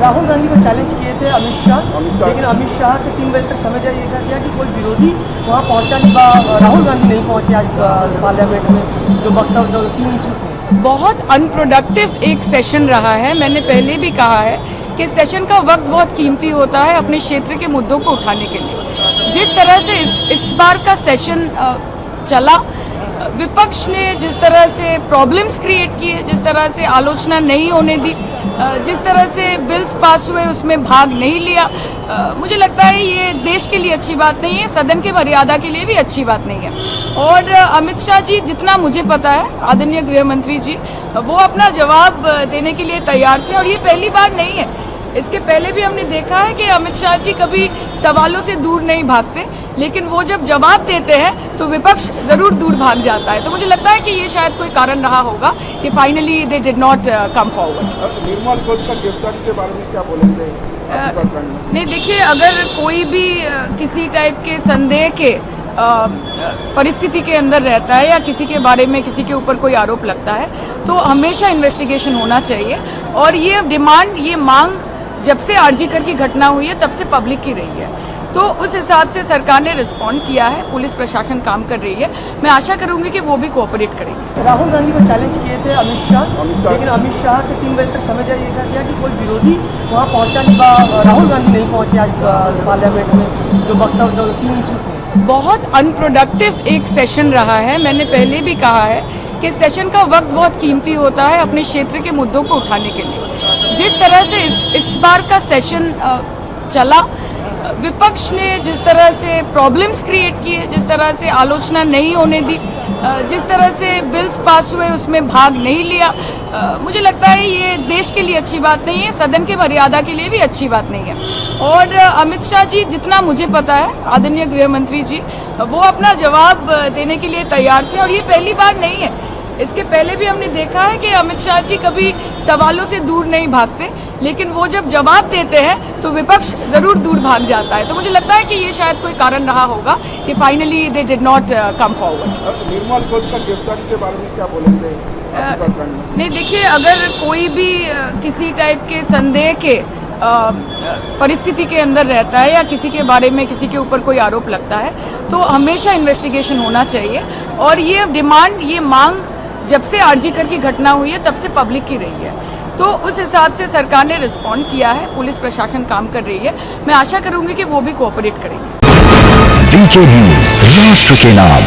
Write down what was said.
राहुल गांधी को चैलेंज किए थे अमित शाह, लेकिन अमित शाह के 3 बजे तक समय जारी गया कि कोई विरोधी वहाँ पहुँचा नहीं। राहुल गांधी नहीं पहुँचे आज पार्लियामेंट में, जो वक्तव्य जो 3 इशू थे। बहुत अनप्रोडक्टिव एक सेशन रहा है। मैंने पहले भी कहा है कि सेशन का वक्त बहुत कीमती होता है अपने क्षेत्र के मुद्दों को उठाने के लिए। जिस तरह से इस बार का सेशन चला, विपक्ष ने जिस तरह से प्रॉब्लम्स क्रिएट किए, जिस तरह से आलोचना नहीं होने दी, जिस तरह से बिल्स पास हुए उसमें भाग नहीं लिया, मुझे लगता है ये देश के लिए अच्छी बात नहीं है, सदन की मर्यादा के लिए भी अच्छी बात नहीं है। और अमित शाह जी, जितना मुझे पता है, आदरणीय गृह मंत्री जी, वो अपना जवाब देने के लिए तैयार थे। और ये पहली बार नहीं है, इसके पहले भी हमने देखा है कि अमित शाह जी कभी सवालों से दूर नहीं भागते, लेकिन वो जब जवाब देते हैं तो विपक्ष जरूर दूर भाग जाता है। तो मुझे लगता है कि ये शायद कोई कारण रहा होगा कि finally they did not come forward. Nirmal Ghosh का गिरफ्तारी के बारे में क्या बोलेंगे? नहीं, देखिए, अगर कोई भी किसी टाइप के संदेह के परिस्थिति के अंदर रहता है या किसी के बारे में किसी के ऊपर कोई आरोप लगता है तो हमेशा इन्वेस्टिगेशन होना चाहिए। और ये डिमांड, ये मांग जब से आरजीकर की घटना हुई है तब से पब्लिक की रही है। तो उस हिसाब से सरकार ने रिस्पॉन्ड किया है, पुलिस प्रशासन काम कर रही है। मैं आशा करूंगी कि वो भी कोऑपरेट करेंगे। राहुल गांधी को चैलेंज किए थे अमित शाह, लेकिन अमित शाह के 3 बजे तक समय जारी गया कि कोई विरोधी वहाँ पहुँचा नहीं। राहुल गांधी नहीं पहुँचे आज पार्लियामेंट में, जो वक्तव्य जो 3 इशू थे। बहुत अनप्रोडक्टिव एक सेशन रहा है। मैंने पहले भी कहा है कि सेशन का वक्त बहुत कीमती होता है अपने क्षेत्र के मुद्दों को उठाने के लिए। जिस तरह से इस बार का सेशन चला, विपक्ष ने जिस तरह से प्रॉब्लम्स क्रिएट किए, जिस तरह से आलोचना नहीं होने दी, जिस तरह से बिल्स पास हुए उसमें भाग नहीं लिया, मुझे लगता है ये देश के लिए अच्छी बात नहीं है, सदन की मर्यादा के लिए भी अच्छी बात नहीं है। और अमित शाह जी, जितना मुझे पता है, आदरणीय गृह मंत्री जी, वो अपना जवाब देने के लिए तैयार थे। और ये पहली बार नहीं है, इसके पहले भी हमने देखा है कि अमित शाह जी कभी सवालों से दूर नहीं भागते, लेकिन वो जब जवाब देते हैं तो विपक्ष जरूर दूर भाग जाता है। तो मुझे लगता है कि ये शायद कोई कारण रहा होगा कि finally they did not come forward. Nirmal Ghosh का गिरफ्तारी के बारे में क्या बोलेंगे? नहीं, देखिए, अगर कोई भी किसी टाइप के संदेह के परिस्थिति के अंदर रहता है या किसी के बारे में किसी के ऊपर कोई आरोप लगता है तो हमेशा इन्वेस्टिगेशन होना चाहिए। और ये डिमांड, ये मांग जब से आरजीकर की घटना हुई है तब से पब्लिक की रही है। तो उस हिसाब से सरकार ने रिस्पॉन्ड किया है, पुलिस प्रशासन काम कर रही है। मैं आशा करूंगी कि वो भी कोऑपरेट करेंगे। VK न्यूज़, राष्ट्र के नाम।